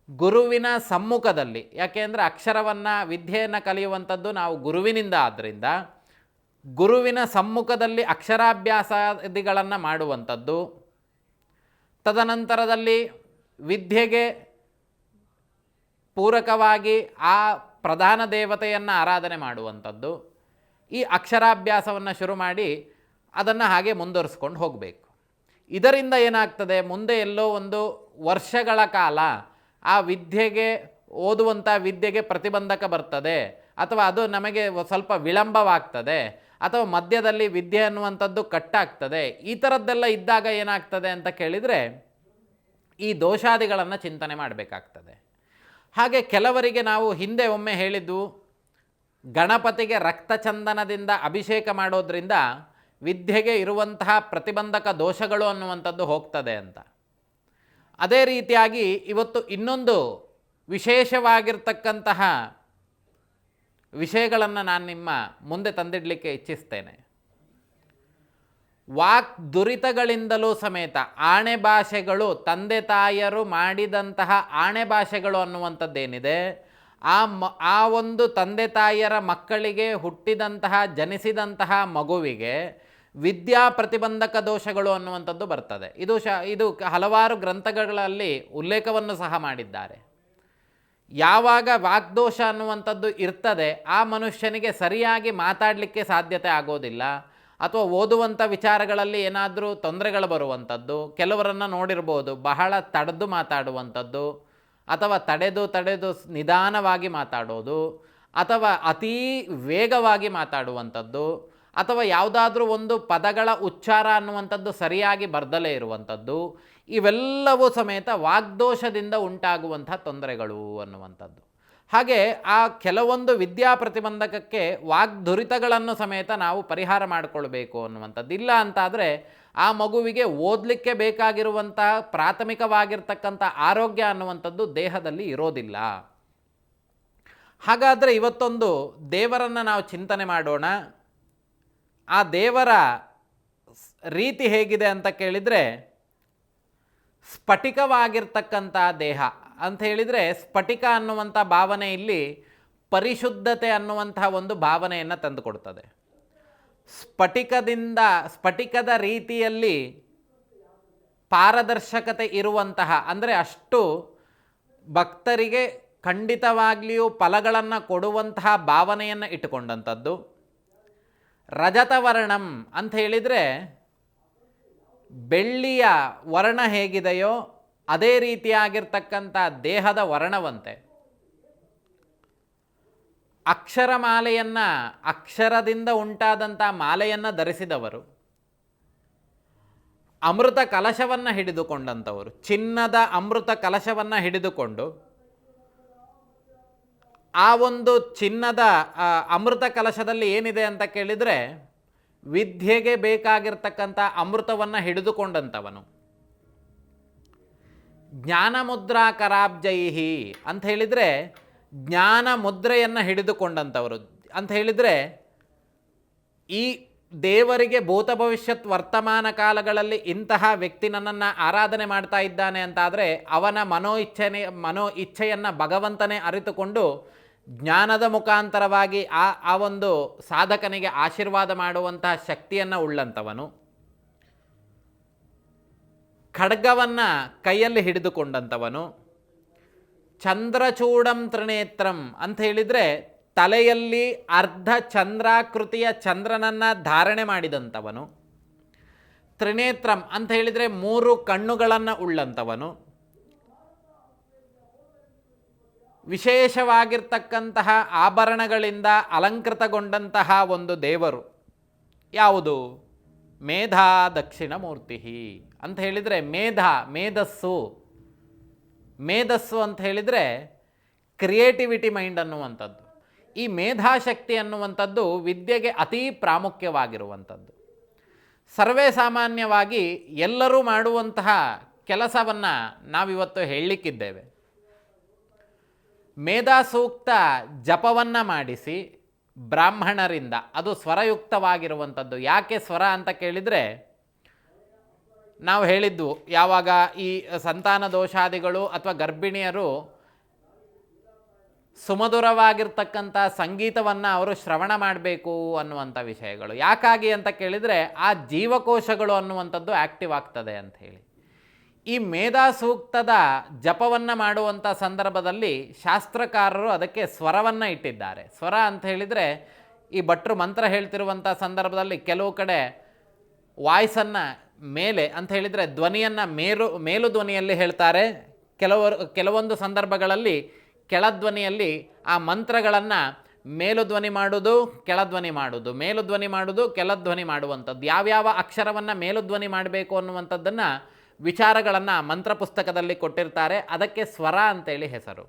ಗುರುವಿನ ಸಮ್ಮುಖದಲ್ಲಿ, ಯಾಕೆಂದರೆ ಅಕ್ಷರವನ್ನು ವಿದ್ಯೆಯನ್ನು ಕಲಿಯುವಂಥದ್ದು ನಾವು ಗುರುವಿನಿಂದ, ಆದ್ದರಿಂದ ಗುರುವಿನ ಸಮ್ಮುಖದಲ್ಲಿ ಅಕ್ಷರಾಭ್ಯಾಸಾದಿಗಳನ್ನು ಮಾಡುವಂಥದ್ದು, ತದನಂತರದಲ್ಲಿ ವಿದ್ಯೆಗೆ ಪೂರಕವಾಗಿ ಆ ಪ್ರಧಾನ ದೇವತೆಯನ್ನು ಆರಾಧನೆ ಮಾಡುವಂಥದ್ದು, ಈ ಅಕ್ಷರಾಭ್ಯಾಸವನ್ನು ಶುರು ಮಾಡಿ ಅದನ್ನು ಹಾಗೆ ಮುಂದುವರಿಸ್ಕೊಂಡು ಹೋಗಬೇಕು. ಇದರಿಂದ ಏನಾಗ್ತದೆ, ಮುಂದೆ ಎಲ್ಲೋ ಒಂದು ವರ್ಷಗಳ ಕಾಲ ಆ ವಿದ್ಯೆಗೆ, ಓದುವಂಥ ವಿದ್ಯೆಗೆ ಪ್ರತಿಬಂಧಕ ಬರ್ತದೆ, ಅಥವಾ ಅದು ನಮಗೆ ಸ್ವಲ್ಪ ವಿಳಂಬವಾಗ್ತದೆ, ಅಥವಾ ಮಧ್ಯದಲ್ಲಿ ವಿದ್ಯೆ ಅನ್ನುವಂಥದ್ದು ಕಟ್ಟಾಗ್ತದೆ. ಈ ಥರದ್ದೆಲ್ಲ ಇದ್ದಾಗ ಏನಾಗ್ತದೆ ಅಂತ ಕೇಳಿದರೆ ಈ ದೋಷಾದಿಗಳನ್ನು ಚಿಂತನೆ ಮಾಡಬೇಕಾಗ್ತದೆ. ಹಾಗೆ ಕೆಲವರಿಗೆ ನಾವು ಹಿಂದೆ ಒಮ್ಮೆ ಹೇಳಿದ್ದು, ಗಣಪತಿಗೆ ರಕ್ತಚಂದನದಿಂದ ಅಭಿಷೇಕ ಮಾಡೋದ್ರಿಂದ ವಿದ್ಯೆಗೆ ಇರುವಂತಹ ಪ್ರತಿಬಂಧಕ ದೋಷಗಳು ಅನ್ನುವಂಥದ್ದು ಹೋಗ್ತದೆ ಅಂತ. ಅದೇ ರೀತಿಯಾಗಿ ಇವತ್ತು ಇನ್ನೊಂದು ವಿಶೇಷವಾಗಿರ್ತಕ್ಕಂತಹ ವಿಷಯಗಳನ್ನು ನಾನು ನಿಮ್ಮ ಮುಂದೆ ತಂದಿಡಲಿಕ್ಕೆ ಇಚ್ಛಿಸ್ತೇನೆ. ವಾಕ್ ದುರಿತಗಳಿಂದಲೂ ಸಮೇತ ಆಣೆ ಭಾಷೆಗಳು, ತಂದೆ ತಾಯಿಯರು ಮಾಡಿದಂತಹ ಆಣೆ ಭಾಷೆಗಳು ಅನ್ನುವಂಥದ್ದೇನಿದೆ, ಆ ಒಂದು ತಂದೆ ತಾಯಿಯರ ಮಕ್ಕಳಿಗೆ ಹುಟ್ಟಿದಂತಹ, ಜನಿಸಿದಂತಹ ಮಗುವಿಗೆ ವಿದ್ಯಾ ಪ್ರತಿಬಂಧಕ ದೋಷಗಳು ಅನ್ನುವಂಥದ್ದು ಬರ್ತದೆ. ಇದು ಹಲವಾರು ಗ್ರಂಥಗಳಲ್ಲಿ ಉಲ್ಲೇಖವನ್ನು ಸಹ ಮಾಡಿದ್ದಾರೆ. ಯಾವಾಗ ವಾಗ್ದೋಷ ಅನ್ನುವಂಥದ್ದು ಇರ್ತದೆ ಆ ಮನುಷ್ಯನಿಗೆ ಸರಿಯಾಗಿ ಮಾತಾಡಲಿಕ್ಕೆ ಸಾಧ್ಯತೆ ಆಗೋದಿಲ್ಲ, ಅಥವಾ ಓದುವಂಥ ವಿಚಾರಗಳಲ್ಲಿ ಏನಾದರೂ ತೊಂದರೆಗಳು ಬರುವಂಥದ್ದು. ಕೆಲವರನ್ನು ನೋಡಿರ್ಬೋದು, ಬಹಳ ತಡೆದು ಮಾತಾಡುವಂಥದ್ದು, ಅಥವಾ ತಡೆದು ನಿಧಾನವಾಗಿ ಮಾತಾಡೋದು, ಅಥವಾ ಅತೀ ವೇಗವಾಗಿ ಮಾತಾಡುವಂಥದ್ದು, ಅಥವಾ ಯಾವುದಾದ್ರೂ ಒಂದು ಪದಗಳ ಉಚ್ಚಾರ ಅನ್ನುವಂಥದ್ದು ಸರಿಯಾಗಿ ಬರ್ದಲೇ ಇರುವಂಥದ್ದು. ಇವೆಲ್ಲವೂ ಸಮೇತ ವಾಗ್ದೋಷದಿಂದ ಉಂಟಾಗುವಂಥ ತೊಂದರೆಗಳು ಅನ್ನುವಂಥದ್ದು. ಹಾಗೆ ಆ ಕೆಲವೊಂದು ವಿದ್ಯಾ ಪ್ರತಿಬಂಧಕಕ್ಕೆ ವಾಗ್ದುರಿತಗಳನ್ನು ಸಮೇತ ನಾವು ಪರಿಹಾರ ಮಾಡಿಕೊಳ್ಬೇಕು ಅನ್ನುವಂಥದ್ದು. ಇಲ್ಲ ಅಂತಾದರೆ ಆ ಮಗುವಿಗೆ ಓದಲಿಕ್ಕೆ ಬೇಕಾಗಿರುವಂತಹ ಪ್ರಾಥಮಿಕವಾಗಿರ್ತಕ್ಕಂಥ ಆರೋಗ್ಯ ಅನ್ನುವಂಥದ್ದು ದೇಹದಲ್ಲಿ ಇರೋದಿಲ್ಲ. ಹಾಗಾದರೆ ಇವತ್ತೊಂದು ದೇವರನ್ನು ನಾವು ಚಿಂತನೆ ಮಾಡೋಣ. ಆ ದೇವರ ರೀತಿ ಹೇಗಿದೆ ಅಂತ ಕೇಳಿದರೆ, ಸ್ಫಟಿಕವಾಗಿರ್ತಕ್ಕಂಥ ದೇಹ ಅಂತ ಹೇಳಿದರೆ, ಸ್ಫಟಿಕ ಅನ್ನುವಂಥ ಭಾವನೆ ಇಲ್ಲಿ ಪರಿಶುದ್ಧತೆ ಅನ್ನುವಂತಹ ಒಂದು ಭಾವನೆಯನ್ನು ತಂದುಕೊಡ್ತದೆ. ಸ್ಫಟಿಕದ ರೀತಿಯಲ್ಲಿ ಪಾರದರ್ಶಕತೆ ಇರುವಂತಹ, ಅಂದರೆ ಅಷ್ಟು ಭಕ್ತರಿಗೆ ಖಂಡಿತವಾಗ್ಲಿಯೂ ಫಲಗಳನ್ನು ಕೊಡುವಂತಹ ಭಾವನೆಯನ್ನು ಇಟ್ಟುಕೊಂಡಂಥದ್ದು. ರಜತವರ್ಣಂ ಅಂತ ಹೇಳಿದರೆ ಬೆಳ್ಳಿಯ ವರ್ಣ ಹೇಗಿದೆಯೋ ಅದೇ ರೀತಿಯಾಗಿರ್ತಕ್ಕಂಥ ದೇಹದ ವರ್ಣವಂತೆ. ಅಕ್ಷರಮಾಲೆಯನ್ನು, ಅಕ್ಷರದಿಂದ ಉಂಟಾದಂಥ ಮಾಲೆಯನ್ನು ಧರಿಸಿದವರು, ಅಮೃತ ಕಲಶವನ್ನು ಹಿಡಿದುಕೊಂಡಂಥವರು, ಚಿನ್ನದ ಅಮೃತ ಕಲಶವನ್ನು ಹಿಡಿದುಕೊಂಡು ಆ ಒಂದು ಚಿನ್ನದ ಅಮೃತ ಕಲಶದಲ್ಲಿ ಏನಿದೆ ಅಂತ ಕೇಳಿದರೆ ವಿದ್ಯೆಗೆ ಬೇಕಾಗಿರ್ತಕ್ಕಂಥ ಅಮೃತವನ್ನು ಹಿಡಿದುಕೊಂಡಂಥವನು. ಜ್ಞಾನ ಮುದ್ರಾ ಕರಾಬ್ಜೈಹಿ ಅಂತ ಹೇಳಿದರೆ ಜ್ಞಾನ ಮುದ್ರೆಯನ್ನು ಹಿಡಿದುಕೊಂಡಂಥವರು ಅಂತ ಹೇಳಿದರೆ, ಈ ದೇವರಿಗೆ ಭೂತ ಭವಿಷ್ಯತ್ ವರ್ತಮಾನ ಕಾಲಗಳಲ್ಲಿ ಇಂತಹ ವ್ಯಕ್ತಿ ನನ್ನನ್ನು ಆರಾಧನೆ ಮಾಡ್ತಾ ಇದ್ದಾನೆ ಅಂತಾದರೆ ಅವನ ಮನೋ ಇಚ್ಛೆಯನ್ನು ಭಗವಂತನೇ ಅರಿತುಕೊಂಡು ಜ್ಞಾನದ ಮುಖಾಂತರವಾಗಿ ಆ ಒಂದು ಸಾಧಕನಿಗೆ ಆಶೀರ್ವಾದ ಮಾಡುವಂತಹ ಶಕ್ತಿಯನ್ನು ಉಳ್ಳಂಥವನು. ಖಡ್ಗವನ್ನು ಕೈಯಲ್ಲಿ ಹಿಡಿದುಕೊಂಡಂಥವನು. ಚಂದ್ರಚೂಡಂ ತ್ರಿನೇತ್ರಂ ಅಂತ ಹೇಳಿದರೆ ತಲೆಯಲ್ಲಿ ಅರ್ಧ ಚಂದ್ರಾಕೃತಿಯ ಚಂದ್ರನನ್ನು ಧಾರಣೆ ಮಾಡಿದಂಥವನು. ತ್ರಿನೇತ್ರಂ ಅಂತ ಹೇಳಿದರೆ 3 ಕಣ್ಣುಗಳನ್ನು ಉಳ್ಳಂಥವನು, ವಿಶೇಷವಾಗಿರ್ತಕ್ಕಂತಹ ಆಭರಣಗಳಿಂದ ಅಲಂಕೃತಗೊಂಡಂತಹ ಒಂದು ದೇವರು ಯಾವುದು? ಮೇಧಾ ದಕ್ಷಿಣಮೂರ್ತಿ ಅಂತ ಹೇಳಿದರೆ ಮೇಧಸ್ಸು ಅಂತ ಹೇಳಿದರೆ ಕ್ರಿಯೇಟಿವಿಟಿ ಮೈಂಡ್ ಅನ್ನುವಂಥದ್ದು. ಈ ಮೇಧಾಶಕ್ತಿ ಅನ್ನುವಂಥದ್ದು ವಿದ್ಯೆಗೆ ಅತೀ ಪ್ರಾಮುಖ್ಯವಾಗಿರುವಂಥದ್ದು. ಸರ್ವೇ ಸಾಮಾನ್ಯವಾಗಿ ಎಲ್ಲರೂ ಮಾಡುವಂತಹ ಕೆಲಸವನ್ನು ನಾವಿವತ್ತು ಹೇಳಲಿಕ್ಕಿದ್ದೇವೆ. ಮೇಧಾಸೂಕ್ತ ಜಪವನ್ನು ಮಾಡಿಸಿ ಬ್ರಾಹ್ಮಣರಿಂದ, ಅದು ಸ್ವರಯುಕ್ತವಾಗಿರುವಂಥದ್ದು. ಯಾಕೆ ಸ್ವರ ಅಂತ ಕೇಳಿದರೆ, ನಾವು ಹೇಳಿದ್ವು ಯಾವಾಗ ಈ ಸಂತಾನ ದೋಷಾದಿಗಳು ಅಥವಾ ಗರ್ಭಿಣಿಯರು ಸುಮಧುರವಾಗಿರ್ತಕ್ಕಂಥ ಸಂಗೀತವನ್ನು ಅವರು ಶ್ರವಣ ಮಾಡಬೇಕು ಅನ್ನುವಂಥ ವಿಷಯಗಳು. ಯಾಕಾಗಿ ಅಂತ ಕೇಳಿದರೆ, ಆ ಜೀವಕೋಶಗಳು ಅನ್ನುವಂಥದ್ದು ಆ್ಯಕ್ಟಿವ್ ಆಗ್ತದೆ ಅಂತ ಹೇಳಿ. ಈ ಮೇಧಾಸೂಕ್ತದ ಜಪವನ್ನು ಮಾಡುವಂಥ ಸಂದರ್ಭದಲ್ಲಿ ಶಾಸ್ತ್ರಕಾರರು ಅದಕ್ಕೆ ಸ್ವರವನ್ನು ಇಟ್ಟಿದ್ದಾರೆ. ಸ್ವರ ಅಂತ ಹೇಳಿದರೆ, ಈ ಭಟ್ರು ಮಂತ್ರ ಹೇಳ್ತಿರುವಂಥ ಸಂದರ್ಭದಲ್ಲಿ ಕೆಲವು ಕಡೆ ವಾಯ್ಸನ್ನು ಮೇಲೆ ಅಂತ ಹೇಳಿದರೆ ಧ್ವನಿಯನ್ನು ಮೇಲು ಧ್ವನಿಯಲ್ಲಿ ಹೇಳ್ತಾರೆ, ಕೆಲವೊಂದು ಸಂದರ್ಭಗಳಲ್ಲಿ ಕೆಳಧ್ವನಿಯಲ್ಲಿ ಆ ಮಂತ್ರಗಳನ್ನು ಮೇಲುಧ್ವನಿ ಮಾಡುವುದು, ಕೆಳಧ್ವನಿ ಮಾಡುವುದು, ಮೇಲುಧ್ವನಿ ಮಾಡುವುದು, ಕೆಳಧ್ವನಿ ಮಾಡುವಂಥದ್ದು. ಯಾವ್ಯಾವ ಅಕ್ಷರವನ್ನು ಮೇಲುಧ್ವನಿ ಮಾಡಬೇಕು ಅನ್ನುವಂಥದ್ದನ್ನು ವಿಚಾರಗಳನ್ನು ಮಂತ್ರ ಪುಸ್ತಕದಲ್ಲಿ ಕೊಟ್ಟಿರ್ತಾರೆ. ಅದಕ್ಕೆ ಸ್ವರ ಅಂತೇಳಿ ಹೆಸರು.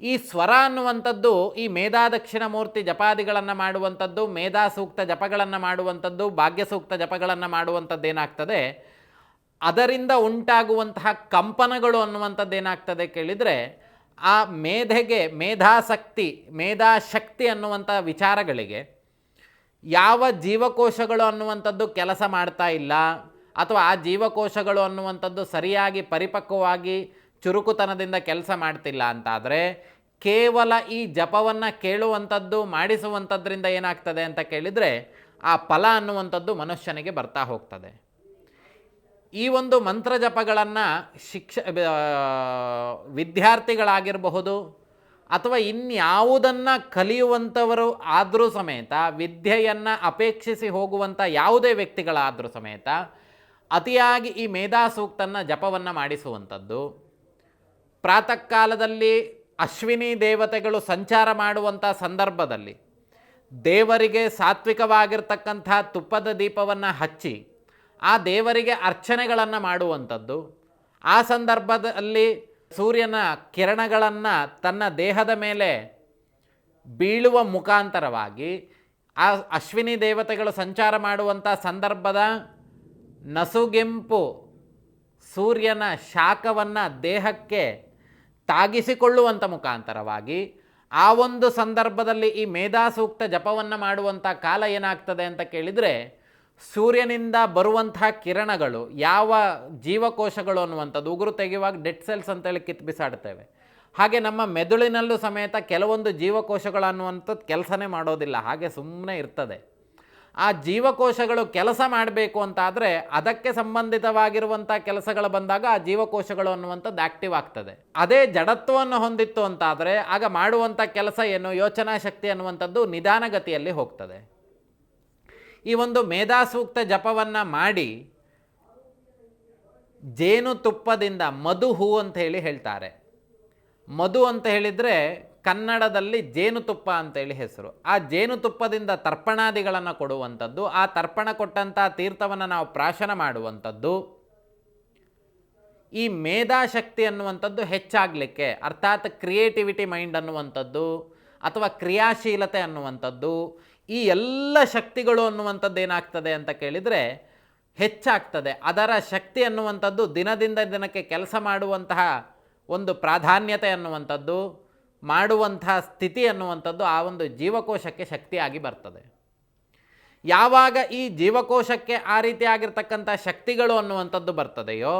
ಈ ಸ್ವರ ಅನ್ನುವಂಥದ್ದು ಈ ಮೇಧಾದಕ್ಷಿಣಮೂರ್ತಿ ಜಪಾದಿಗಳನ್ನು ಮಾಡುವಂಥದ್ದು, ಮೇಧಾಸೂಕ್ತ ಜಪಗಳನ್ನು ಮಾಡುವಂಥದ್ದು, ಭಾಗ್ಯಸೂಕ್ತ ಜಪಗಳನ್ನು ಮಾಡುವಂಥದ್ದು ಏನಾಗ್ತದೆ, ಅದರಿಂದ ಉಂಟಾಗುವಂತಹ ಕಂಪನಗಳು ಅನ್ನುವಂಥದ್ದು ಏನಾಗ್ತದೆ ಕೇಳಿದರೆ, ಆ ಮೇಧಾಶಕ್ತಿ ಅನ್ನುವಂಥ ವಿಚಾರಗಳಿಗೆ ಯಾವ ಜೀವಕೋಶಗಳು ಅನ್ನುವಂಥದ್ದು ಕೆಲಸ ಮಾಡ್ತಾ ಇಲ್ಲ, ಅಥವಾ ಆ ಜೀವಕೋಶಗಳು ಅನ್ನುವಂಥದ್ದು ಸರಿಯಾಗಿ ಪರಿಪಕ್ವವಾಗಿ ಚುರುಕುತನದಿಂದ ಕೆಲಸ ಮಾಡ್ತಿಲ್ಲ ಅಂತಾದರೆ, ಕೇವಲ ಈ ಜಪವನ್ನು ಕೇಳುವಂಥದ್ದು ಮಾಡಿಸುವಂಥದ್ರಿಂದ ಏನಾಗ್ತದೆ ಅಂತ ಕೇಳಿದರೆ, ಆ ಫಲ ಅನ್ನುವಂಥದ್ದು ಮನುಷ್ಯನಿಗೆ ಬರ್ತಾ ಹೋಗ್ತದೆ. ಈ ಒಂದು ಮಂತ್ರ ಜಪಗಳನ್ನು ವಿದ್ಯಾರ್ಥಿಗಳಾಗಿರಬಹುದು ಅಥವಾ ಇನ್ಯಾವುದನ್ನು ಕಲಿಯುವಂಥವರು ಆದರೂ ಸಮೇತ, ವಿದ್ಯೆಯನ್ನು ಅಪೇಕ್ಷಿಸಿ ಹೋಗುವಂಥ ಯಾವುದೇ ವ್ಯಕ್ತಿಗಳಾದರೂ ಸಮೇತ ಅತಿಯಾಗಿ ಈ ಮೇಧಾಸೂಕ್ತನ ಜಪವನ್ನು ಮಾಡಿಸುವಂಥದ್ದು, ಪ್ರಾತಃ ಕಾಲದಲ್ಲಿ ಅಶ್ವಿನಿ ದೇವತೆಗಳು ಸಂಚಾರ ಮಾಡುವಂಥ ಸಂದರ್ಭದಲ್ಲಿ ದೇವರಿಗೆ ಸಾತ್ವಿಕವಾಗಿರ್ತಕ್ಕಂಥ ತುಪ್ಪದ ದೀಪವನ್ನು ಹಚ್ಚಿ ಆ ದೇವರಿಗೆ ಅರ್ಚನೆಗಳನ್ನು ಮಾಡುವಂಥದ್ದು, ಆ ಸಂದರ್ಭದಲ್ಲಿ ಸೂರ್ಯನ ಕಿರಣಗಳನ್ನು ತನ್ನ ದೇಹದ ಮೇಲೆ ಬೀಳುವ ಮುಖಾಂತರವಾಗಿ ಆ ಅಶ್ವಿನಿ ದೇವತೆಗಳು ಸಂಚಾರ ಮಾಡುವಂಥ ಸಂದರ್ಭದ ನಸುಗೆಂಪು ಸೂರ್ಯನ ಶಾಖವನ್ನು ದೇಹಕ್ಕೆ ತಾಗಿಸಿಕೊಳ್ಳುವಂಥ ಮುಖಾಂತರವಾಗಿ ಆ ಒಂದು ಸಂದರ್ಭದಲ್ಲಿ ಈ ಮೇಧಾಸೂಕ್ತ ಜಪವನ್ನು ಮಾಡುವಂಥ ಕಾಲ ಏನಾಗ್ತದೆ ಅಂತ ಕೇಳಿದರೆ, ಸೂರ್ಯನಿಂದ ಬರುವಂತಹ ಕಿರಣಗಳು ಯಾವ ಜೀವಕೋಶಗಳು ಅನ್ನುವಂಥದ್ದು, ಉಗುರು ತೆಗೆಯುವಾಗ ಡೆಡ್ ಸೆಲ್ಸ್ ಅಂತೇಳಿ ಕಿತ್ತು ಬಿಸಾಡ್ತೇವೆ, ಹಾಗೆ ನಮ್ಮ ಮೆದುಳಿನಲ್ಲೂ ಸಮೇತ ಕೆಲವೊಂದು ಜೀವಕೋಶಗಳು ಅನ್ನುವಂಥದ್ದು ಕೆಲಸನೇ ಮಾಡೋದಿಲ್ಲ, ಹಾಗೆ ಸುಮ್ಮನೆ ಇರ್ತದೆ. ಆ ಜೀವಕೋಶಗಳು ಕೆಲಸ ಮಾಡಬೇಕು ಅಂತಾದರೆ ಅದಕ್ಕೆ ಸಂಬಂಧಿತವಾಗಿರುವಂಥ ಕೆಲಸಗಳು ಬಂದಾಗ ಆ ಜೀವಕೋಶಗಳು ಅನ್ನುವಂಥದ್ದು ಆ್ಯಕ್ಟಿವ್ ಆಗ್ತದೆ. ಅದೇ ಜಡತ್ವವನ್ನು ಹೊಂದಿತ್ತು ಅಂತಾದರೆ ಆಗ ಮಾಡುವಂಥ ಕೆಲಸ ಏನು, ಯೋಚನಾ ಶಕ್ತಿ ಅನ್ನುವಂಥದ್ದು ನಿಧಾನಗತಿಯಲ್ಲಿ ಹೋಗ್ತದೆ. ಈ ಒಂದು ಮೇಧಾಸೂಕ್ತ ಜಪವನ್ನು ಮಾಡಿ ಜೇನುತುಪ್ಪದಿಂದ, ಮಧು ಅಂತ ಹೇಳಿ ಹೇಳ್ತಾರೆ. ಮಧು ಅಂತ ಹೇಳಿದರೆ ಕನ್ನಡದಲ್ಲಿ ಜೇನುತುಪ್ಪ ಅಂತೇಳಿ ಹೆಸರು. ಆ ಜೇನುತುಪ್ಪದಿಂದ ತರ್ಪಣಾದಿಗಳನ್ನು ಕೊಡುವಂಥದ್ದು, ಆ ತರ್ಪಣ ಕೊಟ್ಟಂಥ ತೀರ್ಥವನ್ನು ನಾವು ಪ್ರಾಶನ ಮಾಡುವಂಥದ್ದು, ಈ ಮೇಧಾಶಕ್ತಿ ಅನ್ನುವಂಥದ್ದು ಹೆಚ್ಚಾಗಲಿಕ್ಕೆ, ಅರ್ಥಾತ್ ಕ್ರಿಯೇಟಿವಿಟಿ ಮೈಂಡ್ ಅನ್ನುವಂಥದ್ದು ಅಥವಾ ಕ್ರಿಯಾಶೀಲತೆ ಅನ್ನುವಂಥದ್ದು, ಈ ಎಲ್ಲ ಶಕ್ತಿಗಳು ಅನ್ನುವಂಥದ್ದು ಏನಾಗ್ತದೆ ಅಂತ ಕೇಳಿದರೆ ಹೆಚ್ಚಾಗ್ತದೆ. ಅದರ ಶಕ್ತಿ ಅನ್ನುವಂಥದ್ದು ದಿನದಿಂದ ದಿನಕ್ಕೆ ಕೆಲಸ ಮಾಡುವಂತಹ ಒಂದು ಪ್ರಾಧಾನ್ಯತೆ ಅನ್ನುವಂಥದ್ದು, ಮಾಡುವಂತಹ ಸ್ಥಿತಿ ಅನ್ನುವಂಥದ್ದು ಆ ಒಂದು ಜೀವಕೋಶಕ್ಕೆ ಶಕ್ತಿಯಾಗಿ ಬರ್ತದೆ. ಯಾವಾಗ ಈ ಜೀವಕೋಶಕ್ಕೆ ಆ ರೀತಿಯಾಗಿರ್ತಕ್ಕಂಥ ಶಕ್ತಿಗಳು ಅನ್ನುವಂಥದ್ದು ಬರ್ತದೆಯೋ,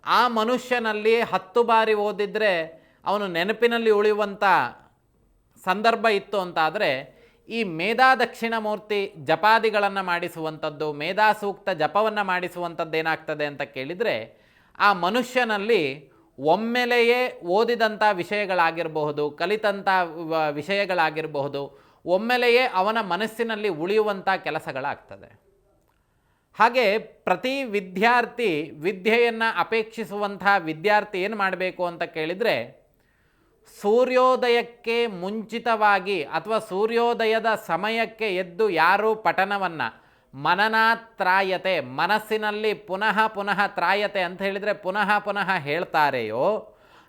ಆ ಮನುಷ್ಯನಲ್ಲಿ 10 ಬಾರಿ ಓದಿದರೆ ಅವನು ನೆನಪಿನಲ್ಲಿ ಉಳಿಯುವಂಥ ಸಂದರ್ಭ ಇತ್ತು ಅಂತಾದರೆ, ಈ ಮೇಧಾದಕ್ಷಿಣಮೂರ್ತಿ ಜಪಾದಿಗಳನ್ನು ಮಾಡಿಸುವಂಥದ್ದು, ಮೇಧಾಸೂಕ್ತ ಜಪವನ್ನು ಮಾಡಿಸುವಂಥದ್ದು ಏನಾಗ್ತದೆ ಅಂತ ಕೇಳಿದರೆ, ಆ ಮನುಷ್ಯನಲ್ಲಿ ಒಮ್ಮೆಲೆಯೇ ಓದಿದಂಥ ವಿಷಯಗಳಾಗಿರಬಹುದು, ಕಲಿತಂಥ ವಿಷಯಗಳಾಗಿರಬಹುದು, ಒಮ್ಮೆಲೆಯೇ ಅವನ ಮನಸ್ಸಿನಲ್ಲಿ ಉಳಿಯುವಂಥ ಕೆಲಸಗಳಾಗ್ತದೆ. ಹಾಗೆ ಪ್ರತಿ ವಿದ್ಯಾರ್ಥಿ ವಿದ್ಯೆಯನ್ನು ಅಪೇಕ್ಷಿಸುವಂತಹ ವಿದ್ಯಾರ್ಥಿ ಏನು ಮಾಡಬೇಕು ಅಂತ ಕೇಳಿದರೆ, ಸೂರ್ಯೋದಯಕ್ಕೆ ಮುಂಚಿತವಾಗಿ ಅಥವಾ ಸೂರ್ಯೋದಯದ ಸಮಯಕ್ಕೆ ಎದ್ದು ಯಾರು ಪಠನವನ್ನು ಮನನಾತ್ರಾಯತೆ, ಮನಸ್ಸಿನಲ್ಲಿ ಪುನಃ ಪುನಃ ತ್ರಾಯತೆ ಅಂತ ಹೇಳಿದರೆ ಪುನಃ ಪುನಃ ಹೇಳ್ತಾರೆಯೋ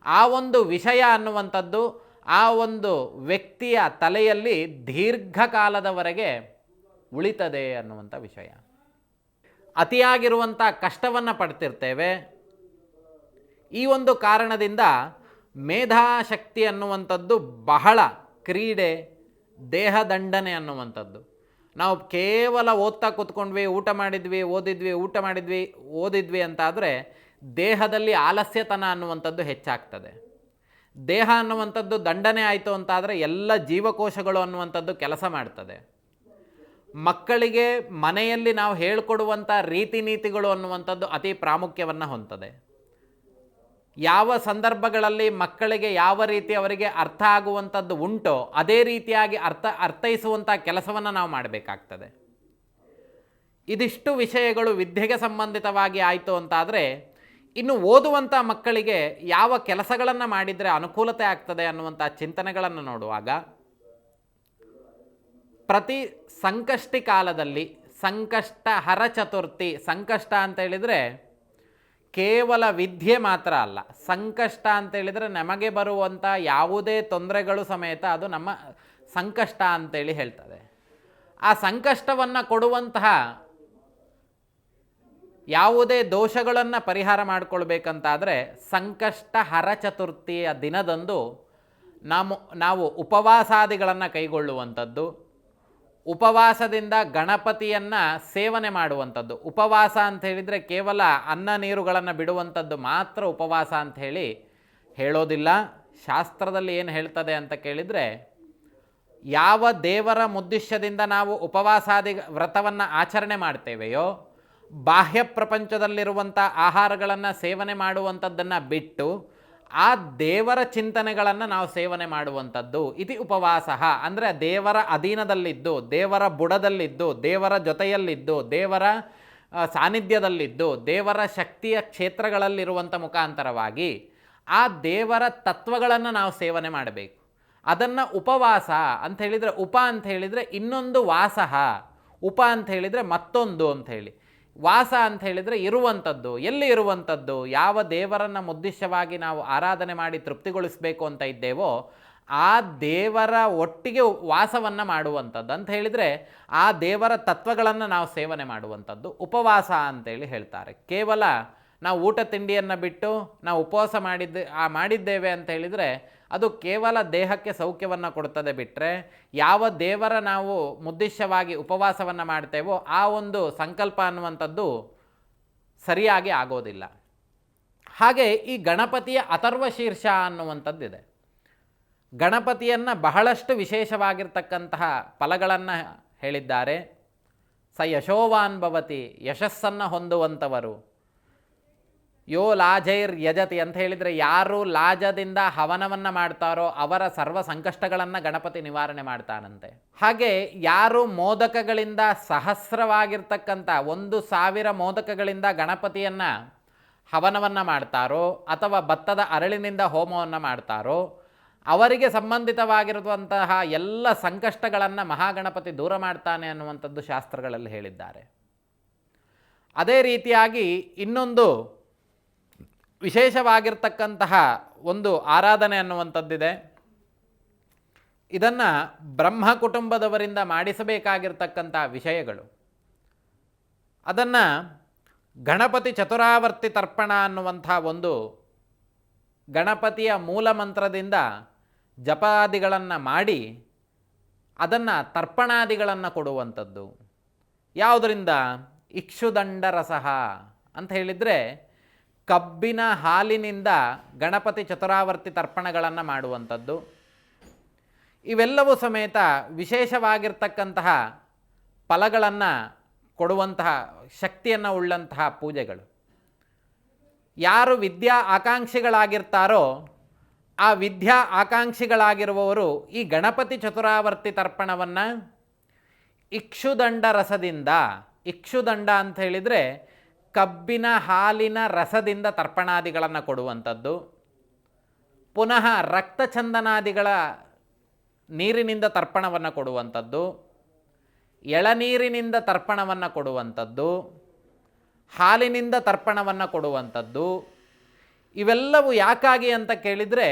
ಆ ಒಂದು ವಿಷಯ ಅನ್ನುವಂಥದ್ದು ಆ ಒಂದು ವ್ಯಕ್ತಿಯ ತಲೆಯಲ್ಲಿ ದೀರ್ಘಕಾಲದವರೆಗೆ ಉಳಿತದೆ ಅನ್ನುವಂಥ ವಿಷಯ. ಅತಿಯಾಗಿರುವಂಥ ಕಷ್ಟವನ್ನು ಪಡ್ತಿರ್ತೇವೆ. ಈ ಒಂದು ಕಾರಣದಿಂದ ಮೇಧಾಶಕ್ತಿ ಅನ್ನುವಂಥದ್ದು ಬಹಳ ಕ್ರೀಡೆ, ದೇಹದಂಡನೆ ಅನ್ನುವಂಥದ್ದು. ನಾವು ಕೇವಲ ಓದ್ತಾ ಕೂತ್ಕೊಂಡ್ವಿ, ಊಟ ಮಾಡಿದ್ವಿ, ಓದಿದ್ವಿ ಅಂತಾದರೆ ದೇಹದಲ್ಲಿ ಆಲಸ್ಯತನ ಅನ್ನುವಂಥದ್ದು ಹೆಚ್ಚಾಗ್ತದೆ. ದೇಹ ಅನ್ನುವಂಥದ್ದು ದಂಡನೆ ಆಯಿತು ಅಂತಾದರೆ ಎಲ್ಲ ಜೀವಕೋಶಗಳು ಅನ್ನುವಂಥದ್ದು ಕೆಲಸ ಮಾಡ್ತದೆ. ಮಕ್ಕಳಿಗೆ ಮನೆಯಲ್ಲಿ ನಾವು ಹೇಳಿಕೊಡುವಂಥ ರೀತಿ ನೀತಿಗಳು ಅನ್ನುವಂಥದ್ದು ಅತಿ ಪ್ರಾಮುಖ್ಯವನ್ನು ಹೊಂದದೆ. ಯಾವ ಸಂದರ್ಭಗಳಲ್ಲಿ ಮಕ್ಕಳಿಗೆ ಯಾವ ರೀತಿ ಅವರಿಗೆ ಅರ್ಥ ಆಗುವಂಥದ್ದು ಉಂಟೋ ಅದೇ ರೀತಿಯಾಗಿ ಅರ್ಥೈಸುವಂಥ ಕೆಲಸವನ್ನು ನಾವು ಮಾಡಬೇಕಾಗ್ತದೆ. ಇದಿಷ್ಟು ವಿಷಯಗಳು ವಿದ್ಯೆಗೆ ಸಂಬಂಧಿತವಾಗಿ ಆಯಿತು ಅಂತಾದರೆ, ಇನ್ನು ಓದುವಂಥ ಮಕ್ಕಳಿಗೆ ಯಾವ ಕೆಲಸಗಳನ್ನು ಮಾಡಿದರೆ ಅನುಕೂಲತೆ ಆಗ್ತದೆ ಅನ್ನುವಂಥ ಚಿಂತನೆಗಳನ್ನು ನೋಡುವಾಗ, ಪ್ರತಿ ಸಂಕಷ್ಟಿ ಕಾಲದಲ್ಲಿ ಸಂಕಷ್ಟ ಹರ ಚತುರ್ಥಿ, ಸಂಕಷ್ಟ ಅಂತೇಳಿದರೆ ಕೇವಲ ವಿದ್ಯೆ ಮಾತ್ರ ಅಲ್ಲ, ಸಂಕಷ್ಟ ಅಂತೇಳಿದರೆ ನಮಗೆ ಬರುವಂಥ ಯಾವುದೇ ತೊಂದರೆಗಳು ಸಮೇತ ಅದು ನಮ್ಮ ಸಂಕಷ್ಟ ಅಂತೇಳಿ ಹೇಳ್ತದೆ. ಆ ಸಂಕಷ್ಟವನ್ನು ಕೊಡುವಂತಹ ಯಾವುದೇ ದೋಷಗಳನ್ನು ಪರಿಹಾರ ಮಾಡಿಕೊಳ್ಬೇಕಂತಾದರೆ ಸಂಕಷ್ಟ ಹರ ಚತುರ್ಥಿಯ ದಿನದಂದು ನಾವು ಉಪವಾಸಾದಿಗಳನ್ನು ಕೈಗೊಳ್ಳುವಂಥದ್ದು, ಉಪವಾಸದಿಂದ ಗಣಪತಿಯನ್ನು ಸೇವನೆ ಮಾಡುವಂಥದ್ದು. ಉಪವಾಸ ಅಂತ ಹೇಳಿದರೆ ಕೇವಲ ಅನ್ನ ನೀರುಗಳನ್ನು ಬಿಡುವಂಥದ್ದು ಮಾತ್ರ ಉಪವಾಸ ಅಂತ ಹೇಳೋದಿಲ್ಲ. ಶಾಸ್ತ್ರದಲ್ಲಿ ಏನು ಹೇಳ್ತದೆ ಅಂತ ಕೇಳಿದರೆ, ಯಾವ ದೇವರ ಮುದ್ದೇಶದಿಂದ ನಾವು ಉಪವಾಸಾದಿ ವ್ರತವನ್ನು ಆಚರಣೆ ಮಾಡ್ತೇವೆಯೋ ಬಾಹ್ಯ ಪ್ರಪಂಚದಲ್ಲಿರುವಂಥ ಆಹಾರಗಳನ್ನು ಸೇವನೆ ಮಾಡುವಂಥದ್ದನ್ನು ಬಿಟ್ಟು ಆ ದೇವರ ಚಿಂತನೆಗಳನ್ನು ನಾವು ಸೇವನೆ ಮಾಡುವಂಥದ್ದು ಇತಿ ಉಪವಾಸ. ಅಂದರೆ ದೇವರ ಅಧೀನದಲ್ಲಿದ್ದು, ದೇವರ ಬುಡದಲ್ಲಿದ್ದು, ದೇವರ ಜೊತೆಯಲ್ಲಿದ್ದು, ದೇವರ ಸಾನ್ನಿಧ್ಯದಲ್ಲಿದ್ದು, ದೇವರ ಶಕ್ತಿಯ ಕ್ಷೇತ್ರಗಳಲ್ಲಿರುವಂಥ ಮುಖಾಂತರವಾಗಿ ಆ ದೇವರ ತತ್ವಗಳನ್ನು ನಾವು ಸೇವನೆ ಮಾಡಬೇಕು. ಅದನ್ನು ಉಪವಾಸ ಅಂತ ಹೇಳಿದರೆ, ಉಪ ಅಂತ ಹೇಳಿದರೆ ಇನ್ನೊಂದು ವಾಸಃ, ಉಪ ಅಂತ ಹೇಳಿದರೆ ಮತ್ತೊಂದು ಅಂಥೇಳಿ, ವಾಸ ಅಂತ ಹೇಳಿದರೆ ಇರುವಂಥದ್ದು. ಎಲ್ಲಿ ಇರುವಂಥದ್ದು? ಯಾವ ದೇವರನ್ನು ಮುದ್ದೇಶವಾಗಿ ನಾವು ಆರಾಧನೆ ಮಾಡಿ ತೃಪ್ತಿಗೊಳಿಸಬೇಕು ಅಂತ ಇದ್ದೇವೋ ಆ ದೇವರ ಒಟ್ಟಿಗೆ ವಾಸವನ್ನು ಮಾಡುವಂಥದ್ದು ಅಂತ ಹೇಳಿದರೆ ಆ ದೇವರ ತತ್ವಗಳನ್ನು ನಾವು ಸೇವನೆ ಮಾಡುವಂಥದ್ದು ಉಪವಾಸ ಅಂತೇಳಿ ಹೇಳ್ತಾರೆ. ಕೇವಲ ನಾವು ಊಟ ತಿಂಡಿಯನ್ನು ಬಿಟ್ಟು ನಾವು ಉಪವಾಸ ಮಾಡಿದ್ದೇವೆ ಅಂತ ಹೇಳಿದರೆ ಅದು ಕೇವಲ ದೇಹಕ್ಕೆ ಸೌಖ್ಯವನ್ನು ಕೊಡ್ತದೆ ಬಿಟ್ಟರೆ, ಯಾವ ದೇವರ ನಾವು ಮುದ್ದೇಶವಾಗಿ ಉಪವಾಸವನ್ನು ಮಾಡ್ತೇವೋ ಆ ಒಂದು ಸಂಕಲ್ಪ ಅನ್ನುವಂಥದ್ದು ಸರಿಯಾಗಿ ಆಗೋದಿಲ್ಲ. ಹಾಗೆ ಈ ಗಣಪತಿಯ ಅಥರ್ವ ಶೀರ್ಷ ಅನ್ನುವಂಥದ್ದಿದೆ. ಗಣಪತಿಯನ್ನು ಬಹಳಷ್ಟು ವಿಶೇಷವಾಗಿರ್ತಕ್ಕಂತಹ ಫಲಗಳನ್ನು ಹೇಳಿದ್ದಾರೆ. ಸ ಯಶೋವಾನ್ ಭವತಿ, ಯಶಸ್ಸನ್ನು ಹೊಂದುವಂಥವರು. ಯೋ ಲಾಜೈರ್ ಯಜತಿ ಅಂತ ಹೇಳಿದರೆ ಯಾರು ಲಾಜದಿಂದ ಹವನವನ್ನು ಮಾಡ್ತಾರೋ ಅವರ ಸರ್ವ ಸಂಕಷ್ಟಗಳನ್ನು ಗಣಪತಿ ನಿವಾರಣೆ ಮಾಡ್ತಾನಂತೆ. ಹಾಗೆ ಯಾರು ಮೋದಕಗಳಿಂದ ಸಹಸ್ರವಾಗಿರ್ತಕ್ಕಂಥ 1,000 ಮೋದಕಗಳಿಂದ ಗಣಪತಿಯನ್ನು ಹವನವನ್ನು ಮಾಡ್ತಾರೋ ಅಥವಾ ಭತ್ತದ ಅರಳಿನಿಂದ ಹೋಮವನ್ನು ಮಾಡ್ತಾರೋ ಅವರಿಗೆ ಸಂಬಂಧಿತವಾಗಿರುವಂತಹ ಎಲ್ಲ ಸಂಕಷ್ಟಗಳನ್ನು ಮಹಾಗಣಪತಿ ದೂರ ಮಾಡ್ತಾನೆ ಅನ್ನುವಂಥದ್ದು ಶಾಸ್ತ್ರಗಳಲ್ಲಿ ಹೇಳಿದ್ದಾರೆ. ಅದೇ ರೀತಿಯಾಗಿ ಇನ್ನೊಂದು ವಿಶೇಷವಾಗಿರ್ತಕ್ಕಂತಹ ಒಂದು ಆರಾಧನೆ ಅನ್ನುವಂಥದ್ದಿದೆ. ಇದನ್ನು ಬ್ರಹ್ಮ ಕುಟುಂಬದವರಿಂದ ಮಾಡಿಸಬೇಕಾಗಿರ್ತಕ್ಕಂಥ ವಿಷಯಗಳು. ಅದನ್ನು ಗಣಪತಿ ಚತುರಾವರ್ತಿ ತರ್ಪಣ ಅನ್ನುವಂಥ ಒಂದು ಗಣಪತಿಯ ಮೂಲ ಮಂತ್ರದಿಂದ ಜಪಾದಿಗಳನ್ನು ಮಾಡಿ ಅದನ್ನು ತರ್ಪಣಾದಿಗಳನ್ನು ಕೊಡುವಂಥದ್ದು. ಯಾವುದರಿಂದ? ಇಕ್ಷುದಂಡ ರಸಃ ಅಂತ ಹೇಳಿದರೆ ಕಬ್ಬಿನ ಹಾಲಿನಿಂದ ಗಣಪತಿ ಚತುರಾವರ್ತಿ ತರ್ಪಣಗಳನ್ನು ಮಾಡುವಂಥದ್ದು. ಇವೆಲ್ಲವೂ ಸಮೇತ ವಿಶೇಷವಾಗಿರ್ತಕ್ಕಂತಹ ಫಲಗಳನ್ನು ಕೊಡುವಂತಹ ಶಕ್ತಿಯನ್ನು ಉಳ್ಳಂತಹ ಪೂಜೆಗಳು. ಯಾರು ವಿದ್ಯಾ ಆಕಾಂಕ್ಷಿಗಳಾಗಿರ್ತಾರೋ ಆ ವಿದ್ಯಾ ಆಕಾಂಕ್ಷಿಗಳಾಗಿರುವವರು ಈ ಗಣಪತಿ ಚತುರಾವರ್ತಿ ತರ್ಪಣವನ್ನು ಇಕ್ಷುದಂಡ ರಸದಿಂದ ಇಕ್ಷುದಂಡ ಅಂತ ಹೇಳಿದರೆ ಕಬ್ಬಿನ ಹಾಲಿನ ರಸದಿಂದ ತರ್ಪಣಾದಿಗಳನ್ನು ಕೊಡುವಂಥದ್ದು. ಪುನಃ ರಕ್ತಚಂದನಾದಿಗಳ ನೀರಿನಿಂದ ತರ್ಪಣವನ್ನು ಕೊಡುವಂಥದ್ದು, ಎಳನೀರಿನಿಂದ ತರ್ಪಣವನ್ನು ಕೊಡುವಂಥದ್ದು, ಹಾಲಿನಿಂದ ತರ್ಪಣವನ್ನು ಕೊಡುವಂಥದ್ದು. ಇವೆಲ್ಲವೂ ಯಾಕಾಗಿ ಅಂತ ಕೇಳಿದರೆ,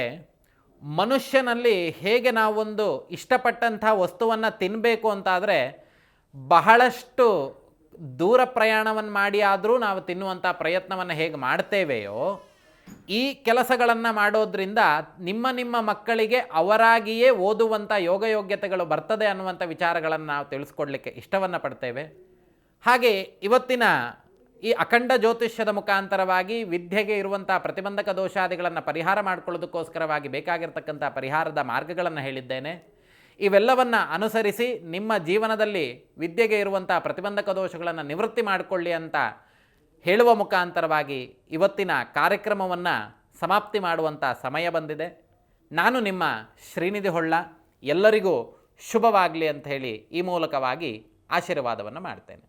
ಮನುಷ್ಯನಲ್ಲಿ ಹೇಗೆ ನಾವೊಂದು ಇಷ್ಟಪಟ್ಟಂಥ ವಸ್ತುವನ್ನು ತಿನ್ನಬೇಕು ಅಂತಾದರೆ ಬಹಳಷ್ಟು ದೂರ ಪ್ರಯಾಣವನ್ನು ಮಾಡಿ ಆದರೂ ನಾವು ತಿನ್ನುವಂಥ ಪ್ರಯತ್ನವನ್ನು ಹೇಗೆ ಮಾಡ್ತೇವೆಯೋ, ಈ ಕೆಲಸಗಳನ್ನು ಮಾಡೋದ್ರಿಂದ ನಿಮ್ಮ ಮಕ್ಕಳಿಗೆ ಅವರಾಗಿಯೇ ಓದುವಂಥ ಯೋಗ್ಯತೆಗಳು ಬರ್ತದೆ ಅನ್ನುವಂಥ ವಿಚಾರಗಳನ್ನು ನಾವು ತಿಳಿಸ್ಕೊಡ್ಲಿಕ್ಕೆ ಇಷ್ಟವನ್ನು ಪಡ್ತೇವೆ. ಹಾಗೆ ಇವತ್ತಿನ ಈ ಅಖಂಡ ಜ್ಯೋತಿಷ್ಯದ ಮುಖಾಂತರವಾಗಿ ವಿದ್ಯೆಗೆ ಇರುವಂಥ ಪ್ರತಿಬಂಧಕ ದೋಷಾದಿಗಳನ್ನು ಪರಿಹಾರ ಮಾಡಿಕೊಳ್ಳೋದಕ್ಕೋಸ್ಕರವಾಗಿ ಬೇಕಾಗಿರ್ತಕ್ಕಂಥ ಪರಿಹಾರದ ಮಾರ್ಗಗಳನ್ನು ಹೇಳಿದ್ದೇನೆ. ಇವೆಲ್ಲವನ್ನು ಅನುಸರಿಸಿ ನಿಮ್ಮ ಜೀವನದಲ್ಲಿ ವಿದ್ಯೆಗೆ ಇರುವಂಥ ಪ್ರತಿಬಂಧಕ ದೋಷಗಳನ್ನು ನಿವೃತ್ತಿ ಮಾಡಿಕೊಳ್ಳಿ ಅಂತ ಹೇಳುವ ಮುಖಾಂತರವಾಗಿ ಇವತ್ತಿನ ಕಾರ್ಯಕ್ರಮವನ್ನು ಸಮಾಪ್ತಿ ಮಾಡುವಂಥ ಸಮಯ ಬಂದಿದೆ. ನಾನು ನಿಮ್ಮ ಶ್ರೀನಿಧಿ ಹೊಳ್ಳ, ಎಲ್ಲರಿಗೂ ಶುಭವಾಗಲಿ ಅಂತ ಹೇಳಿ ಈ ಮೂಲಕವಾಗಿ ಆಶೀರ್ವಾದವನ್ನು ಮಾಡ್ತೇನೆ.